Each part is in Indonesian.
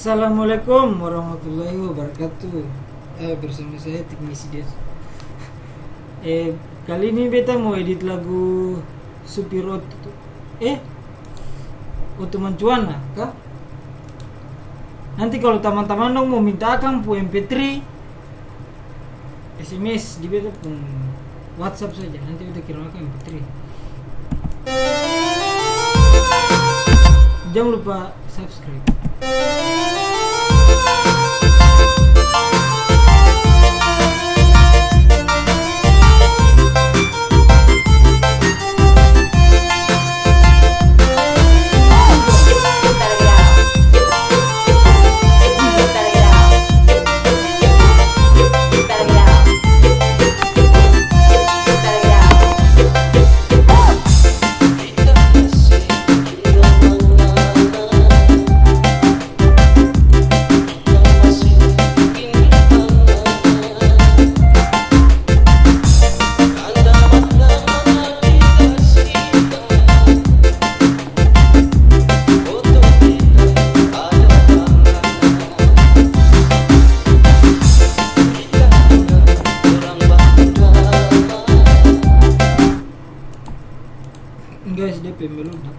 Assalamualaikum warahmatullahi wabarakatuh. Bersama saya teknisi Des. Kali ini beta mau edit lagu Supir Oto. Oto Mancuana kah? Nanti kalau teman-teman dong mau minta akang pu MP3, SMS di beta pun WhatsApp saja. Nanti beta kirim akang MP3. Jangan lupa subscribe. Guys, DP melodi.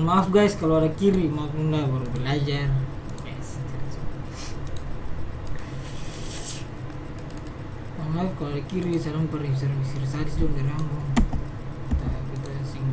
Maaf guys kalau ada kiri, maaf bunda baru belajar. Maaf kalau ada kiri, salam perih servisir sadis dong dari Ambon. Kita sing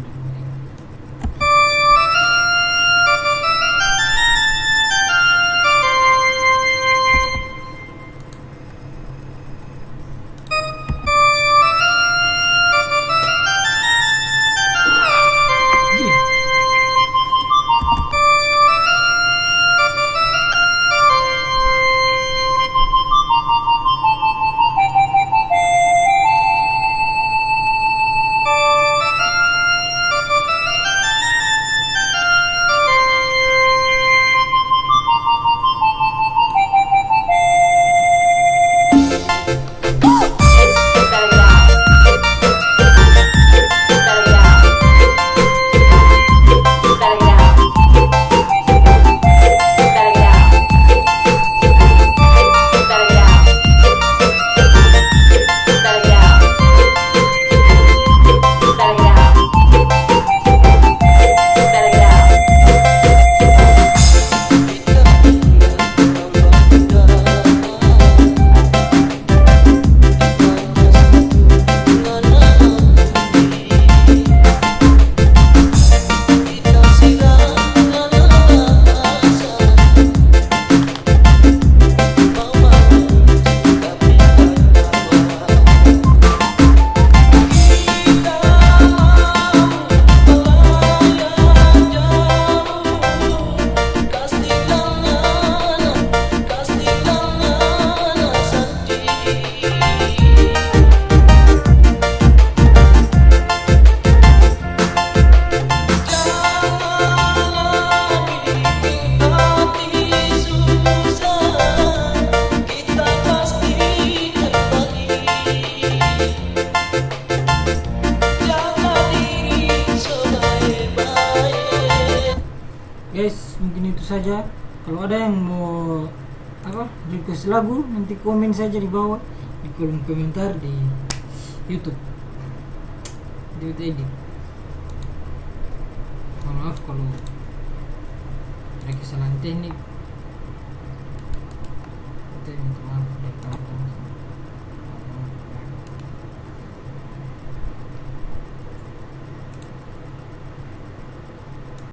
guys, mungkin itu saja. Kalau ada yang mau request lagu, nanti komen saja di bawah di kolom komentar di YouTube. Edit. Mohon maaf kalau ada kesalahan teknik. Kita minta maaf dari teman-teman.